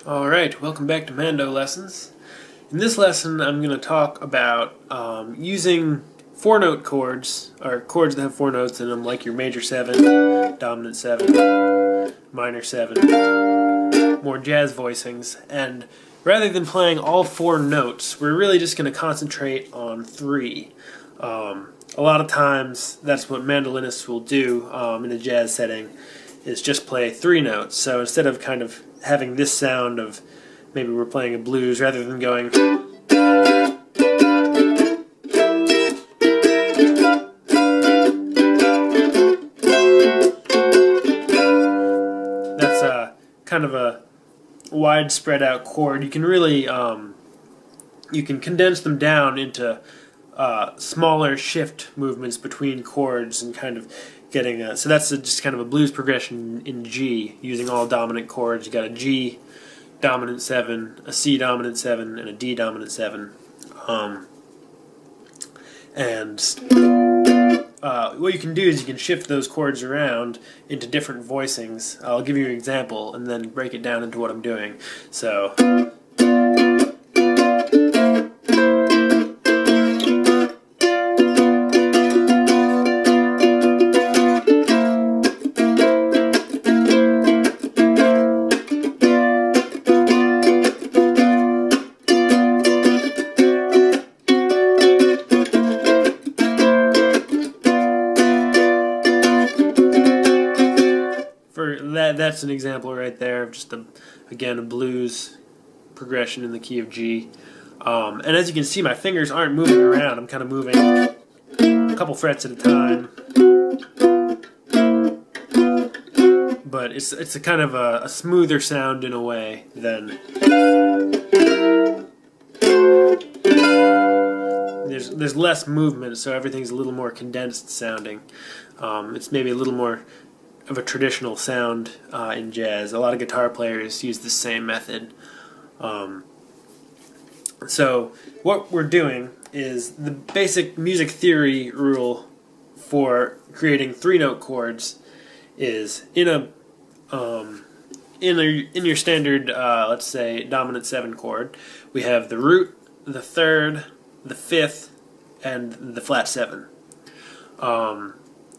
Alright, welcome back to Mando Lessons. In this lesson I'm going to talk about using 4-note chords, or chords that have 4 notes in them, like your major 7, dominant 7, minor 7, more jazz voicings, and rather than playing all 4 notes, we're really just going to concentrate on 3. A lot of times that's what mandolinists will do in a jazz setting, is just play 3 notes. So instead of kind of having this sound of maybe we're playing a blues, rather than going that's kind of a wide spread out chord. You can really you can condense them down into smaller shift movements between chords and kind of getting so that's just kind of a blues progression in G using all dominant chords. You got a G dominant 7, a C dominant 7, and a D dominant 7. What you can do is you can shift those chords around into different voicings. I'll give you an example and then break it down into what I'm doing. So that's an example right there of just again a blues progression in the key of G. And as you can see, my fingers aren't moving around. I'm kind of moving a couple frets at a time. But it's a kind of a smoother sound in a way than there's less movement, so everything's a little more condensed sounding. It's maybe a little more of a traditional sound in jazz. A lot of guitar players use the same method. So what we're doing is the basic music theory rule for creating 3-note chords is in your standard let's say dominant 7 chord, we have the root, the 3rd, the 5th, and the flat 7.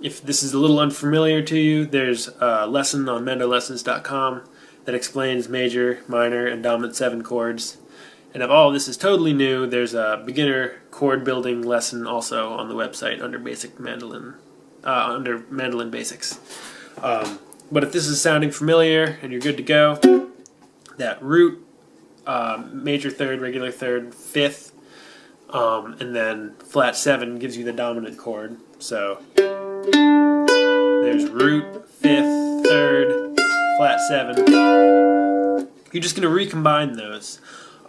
If this is a little unfamiliar to you, there's a lesson on mandolessons.com that explains major, minor, and dominant 7 chords. And if all of this is totally new, there's a beginner chord building lesson also on the website under basic mandolin, under mandolin basics. But if this is sounding familiar and you're good to go, that root, major 3rd, regular 3rd, 5th, and then flat 7 gives you the dominant chord. So there's root, 5th, 3rd, flat 7. You're just going to recombine those.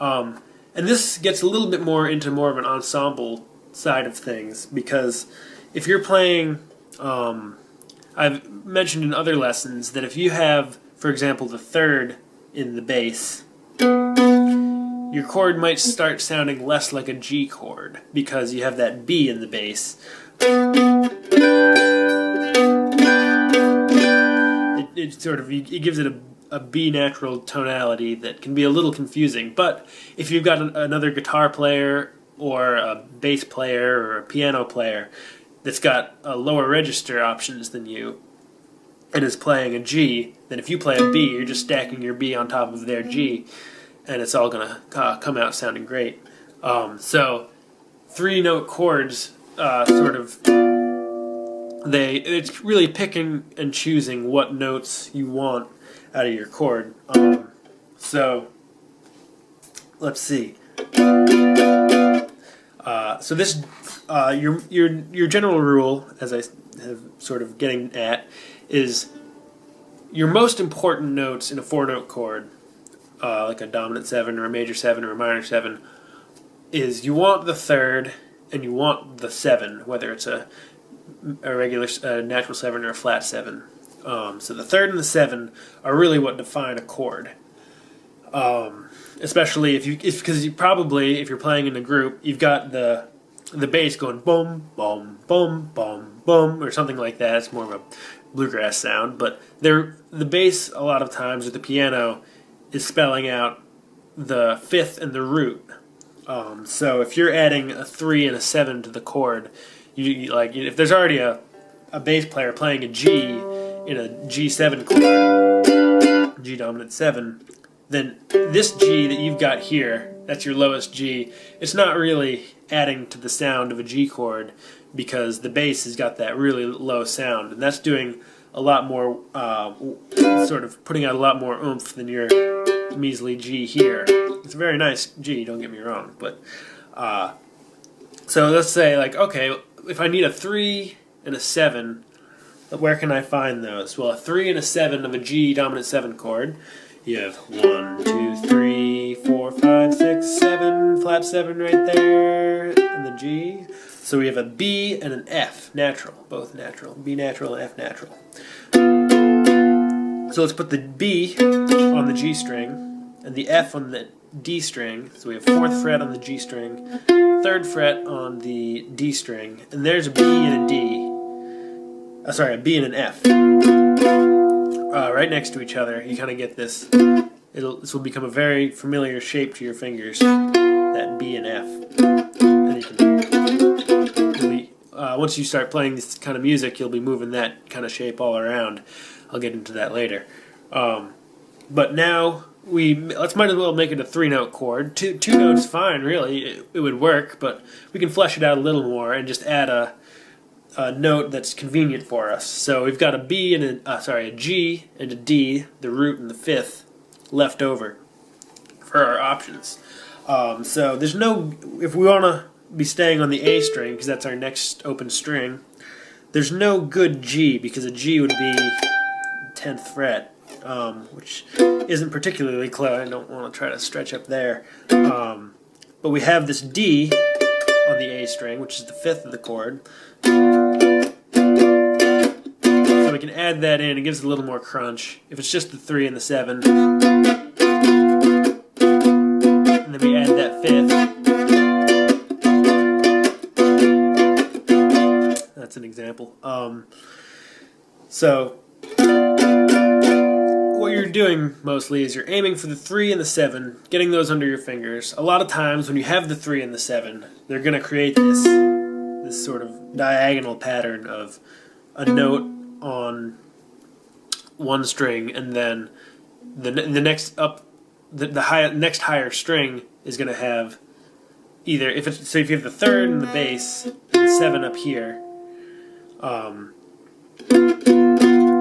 And this gets a little bit more into more of an ensemble side of things, because if you're playing, I've mentioned in other lessons that if you have, for example, the 3rd in the bass, your chord might start sounding less like a G chord because you have that B in the bass. It gives it a B natural tonality that can be a little confusing. But if you've got another guitar player or a bass player or a piano player that's got a lower register options than you and is playing a G, then if you play a B, you're just stacking your B on top of their G, and it's all going to come out sounding great. So 3-note chords it's really picking and choosing what notes you want out of your chord. So let's see. So this your general rule, as I have sort of getting at, is your most important notes in a 4-note chord, like a dominant 7 or a major 7 or a minor 7, is you want the 3rd and you want the 7, whether it's a regular natural 7 or a flat 7. So the 3rd and the 7 are really what define a chord. Especially because if you're playing in a group, you've got the bass going boom, boom, boom, boom, boom, or something like that. It's more of a bluegrass sound, but the bass a lot of times, or the piano, is spelling out the fifth and the root. So if you're adding a 3 and a 7 to the chord, like if there's already a bass player playing a G in a G7 chord, G dominant 7, then this G that you've got here, that's your lowest G, it's not really adding to the sound of a G chord because the bass has got that really low sound, and that's doing a lot more, sort of putting out a lot more oomph than your measly G here. It's a very nice G, don't get me wrong, but so let's say, like, okay, if I need a 3 and a 7, where can I find those? Well, a 3 and a 7 of a G dominant 7 chord, you have 1, 2, 3, 4, 5, 6, 7, flat 7 right there, and the G. So we have a B and an F, natural, both natural, B natural and F natural. So let's put the B on the G string and the F on the D string. So we have 4th fret on the G string, 3rd fret on the D string, and there's a B and a D. Sorry, a B and an F. Right next to each other. You kind of get this. This will become a very familiar shape to your fingers. That B and F. And you can really, once you start playing this kind of music, you'll be moving that kind of shape all around. I'll get into that later. But now might as well make it a 3-note chord. Two notes, fine, really. It would work, but we can flesh it out a little more and just add a note that's convenient for us. So we've got a B and a G and a D, the root and the fifth, left over for our options. So there's no, if we want to be staying on the A string, because that's our next open string, there's no good G, because a G would be 10th fret, which isn't particularly close. I don't want to try to stretch up there. But we have this D on the A string, which is the fifth of the chord. So we can add that in. It gives it a little more crunch. If it's just the 3 and the 7, and then we add that fifth. That's an example. So what you're doing mostly is you're aiming for the 3 and the 7, getting those under your fingers. A lot of times when you have the 3 and the 7, they're going to create this sort of diagonal pattern of a note on one string, and then the next up, next higher string is going to have either, if you have the 3rd in the bass and the 7 up here,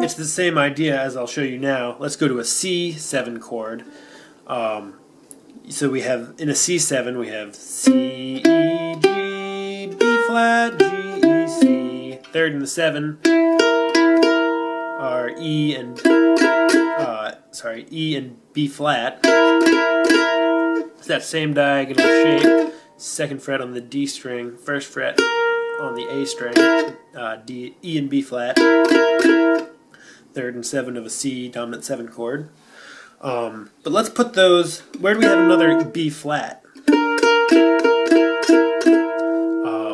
it's the same idea as I'll show you now. Let's go to a C7 chord. So we have, in a C7, we have C, E, G, B flat, G, E, C. 3rd and the 7 are E and B flat. It's that same diagonal shape. 2nd fret on the D string, 1st fret on the A string, E and B flat. 3rd and 7 of a C dominant 7 chord. But let's put those, where do we have another B flat?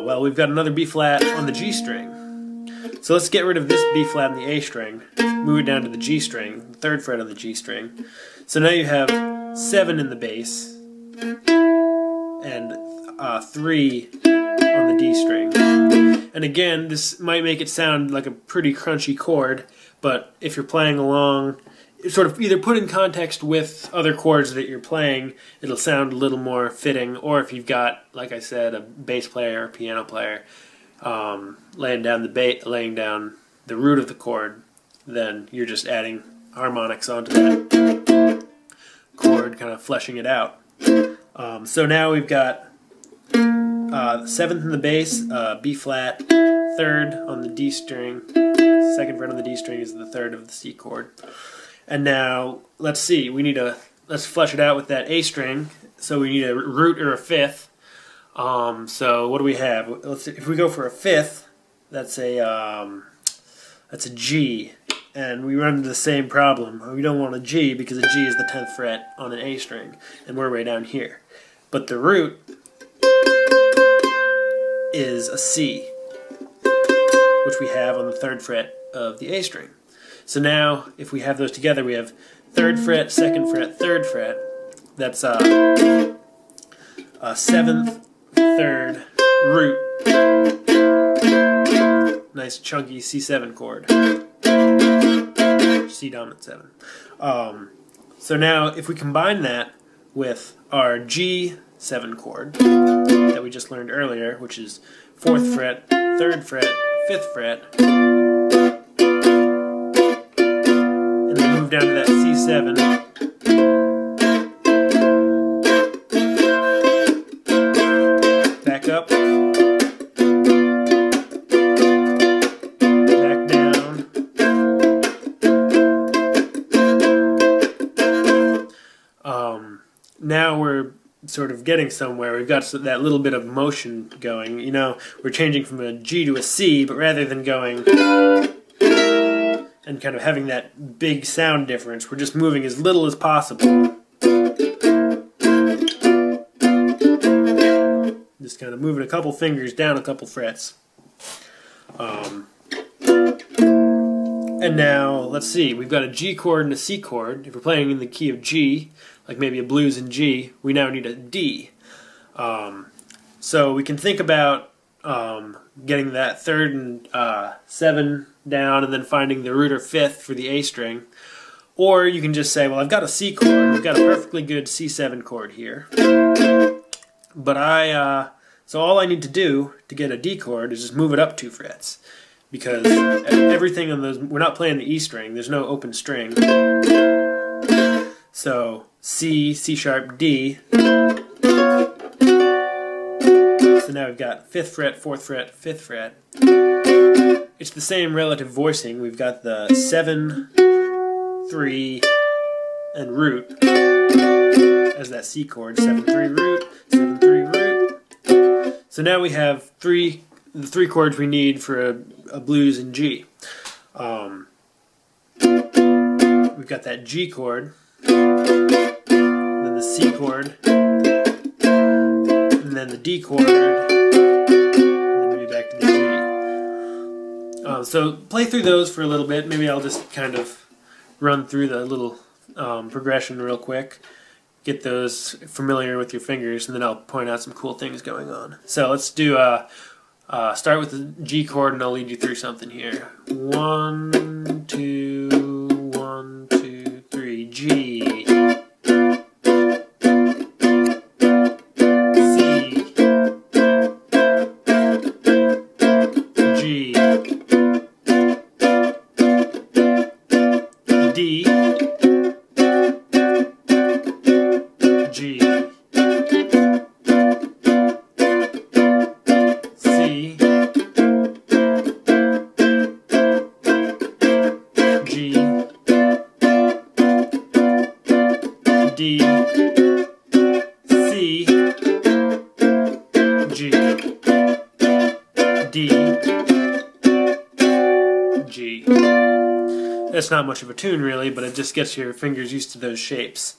Well, we've got another B flat on the G string. So let's get rid of this B flat on the A string, move it down to the G string, 3rd fret on the G string. So now you have 7 in the bass and 3 on the D string. And again, this might make it sound like a pretty crunchy chord, but if you're playing along, sort of either put in context with other chords that you're playing, it'll sound a little more fitting, or if you've got, like I said, a bass player or a piano player laying down the root of the chord, then you're just adding harmonics onto that chord, kind of fleshing it out. So now we've got 7th in the bass, B flat, 3rd on the D string, 2nd fret on the D string is the 3rd of the C chord. And now, let's see, let's flesh it out with that A string. So we need a root or a fifth. So what do we have? Let's see, if we go for a fifth, that's a G. And we run into the same problem. We don't want a G because a G is the 10th fret on an A string, and we're way down here. But the root is a C, which we have on the 3rd fret of the A string. So now, if we have those together, we have 3rd fret, 2nd fret, 3rd fret. That's a 7th, 3rd, root. Nice chunky C7 chord. C dominant 7. So now if we combine that with our G7 chord that we just learned earlier, which is 4th fret, 3rd fret, 5th fret, and then move down to that C7, back up, back down, now we're sort of getting somewhere. We've got that little bit of motion going. You know, we're changing from a G to a C, but rather than going and kind of having that big sound difference, we're just moving as little as possible. Just kind of moving a couple fingers down a couple frets. And now, let's see, we've got a G chord and a C chord. If we're playing in the key of G, like maybe a blues in G, we now need a D. So we can think about getting that 3rd and 7 down and then finding the root or 5th for the A string. Or you can just say, well, I've got a C chord. We've got a perfectly good C7 chord here. But so all I need to do to get a D chord is just move it up 2 frets. Because everything on those, we're not playing the E string, there's no open string. So C, C sharp, D. So now we've got 5th fret, 4th fret, 5th fret. It's the same relative voicing. We've got the 7, 3, and root as that C chord. 7, 3, root, 7, 3, root. So now we have the 3 chords we need for a blues in G. We've got that G chord, then the C chord, and then the D chord, and then maybe back to the G. So play through those for a little bit. Maybe I'll just kind of run through the little progression real quick. Get those familiar with your fingers, and then I'll point out some cool things going on. So let's do start with the G chord, and I'll lead you through something here. 1, 2, 1, 2, 3, G. D, G, C, G, D, C, G, D, G. That's not much of a tune really, but it just gets your fingers used to those shapes.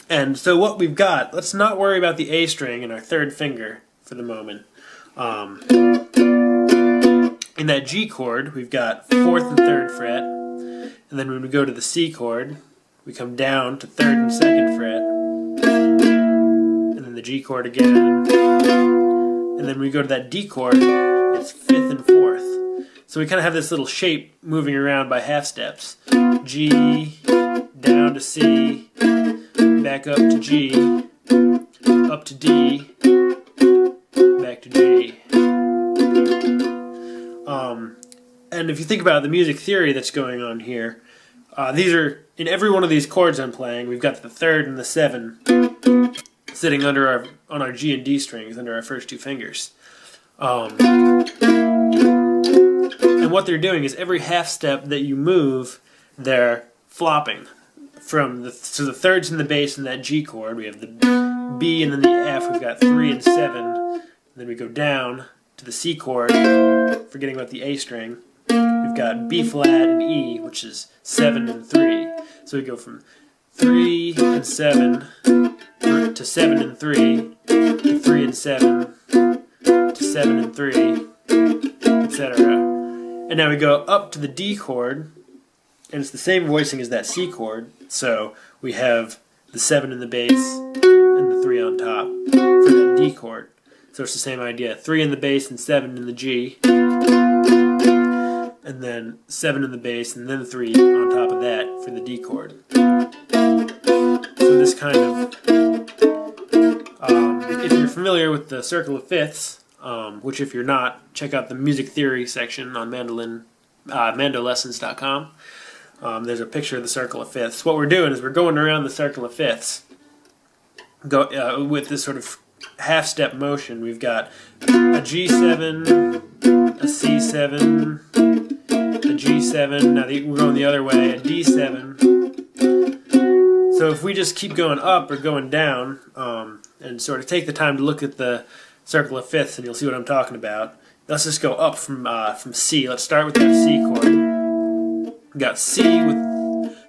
And so what we've got, let's not worry about the A string in our 3rd finger for the moment. In that G chord, we've got 4th and 3rd fret, and then when we go to the C chord, we come down to 3rd and 2nd fret, and then the G chord again, and then we go to that D chord, it's 5th and 4th. So we kind of have this little shape moving around by half steps. G, down to C, back up to G, up to D, back to G. And if you think about the music theory that's going on here, these are, in every one of these chords I'm playing, we've got the 3rd and the 7 sitting on our G and D strings under our first 2 fingers. And what they're doing is every half step that you move, they're flopping. So the 3rd's in the bass in that G chord. We have the B and then the F. We've got 3 and 7. And then we go down to the C chord, forgetting about the A string. We've got B flat and E, which is 7 and 3. So we go from 3 and 7 to 7 and 3 to 3 and 7 to 7 and 3, etc. And now we go up to the D chord, And it's the same voicing as that C chord, so we have the 7 in the bass and the 3 on top for the D chord. So it's the same idea, 3 in the bass and 7 in the G, and then 7 in the bass and then 3 on top of that for the D chord. So this kind of, if you're familiar with the circle of fifths, which if you're not, check out the music theory section on Mandolin, mandolessons.com. There's a picture of the circle of fifths. What we're doing is we're going around the circle of fifths with this sort of half-step motion. We've got a G7, a C7, a G7. Now we're going the other way, a D7. So if we just keep going up or going down, and sort of take the time to look at the circle of fifths, and you'll see what I'm talking about. Let's just go up from C. Let's start with that C chord. We got C with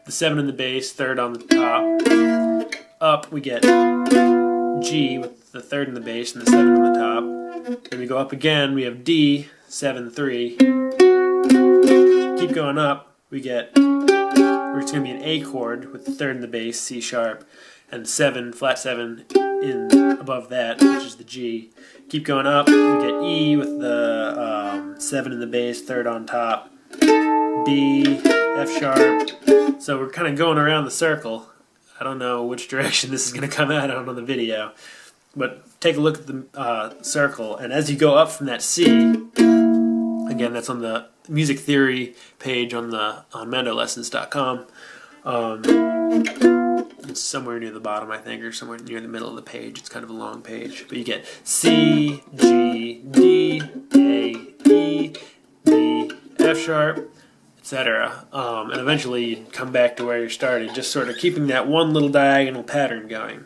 the 7 in the bass, 3rd on the top. Up we get G with the 3rd in the bass and the 7 on the top. Then we go up again, we have D, 7, 3. Keep going up, we get, it's going to be an A chord with the 3rd in the bass, C sharp, and 7, flat 7 in above that, which is the G. Keep going up, we get E with the 7 in the bass, 3rd on top, B, F sharp. So we're kind of going around the circle. I don't know which direction this is going to come out on the video, but take a look at the circle, and as you go up from that C, again, that's on the music theory page on mandolessons.com. It's somewhere near the bottom, I think, or somewhere near the middle of the page. It's kind of a long page, but you get C, G, D, A, E, B, F sharp, etc. And eventually you come back to where you started, just sort of keeping that one little diagonal pattern going.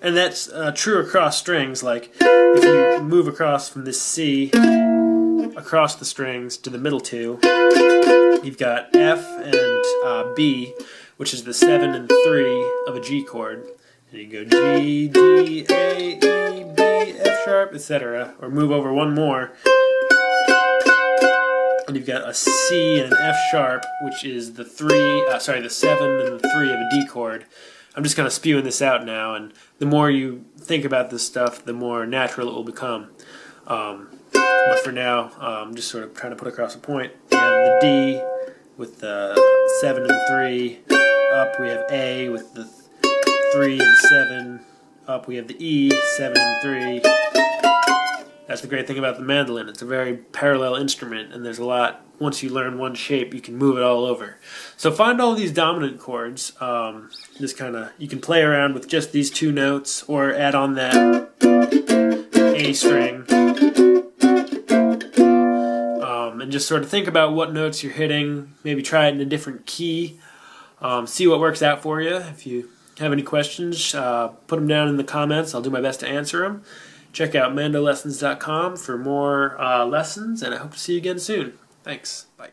And that's true across strings. Like if you move across from this C across the strings to the middle two, you've got F and B, which is the 7 and 3 of a G chord. And you go G, D, A, E, B, F sharp, etc. Or move over one more, and you've got a C and an F sharp, which is the 7 and the 3 of a D chord. I'm just kind of spewing this out now, and the more you think about this stuff, the more natural it will become. But for now, I'm just sort of trying to put across a point. We have the D with the 7 and 3. Up we have A with the 3 and 7. Up we have the E, 7 and 3. That's the great thing about the mandolin. It's a very parallel instrument, and there's a lot. Once you learn one shape, you can move it all over. So find all these dominant chords. Just kind of, you can play around with just these two notes, or add on that A string, and just sort of think about what notes you're hitting. Maybe try it in a different key. See what works out for you. If you have any questions, put them down in the comments. I'll do my best to answer them. Check out mandolessons.com for more lessons, and I hope to see you again soon. Thanks. Bye.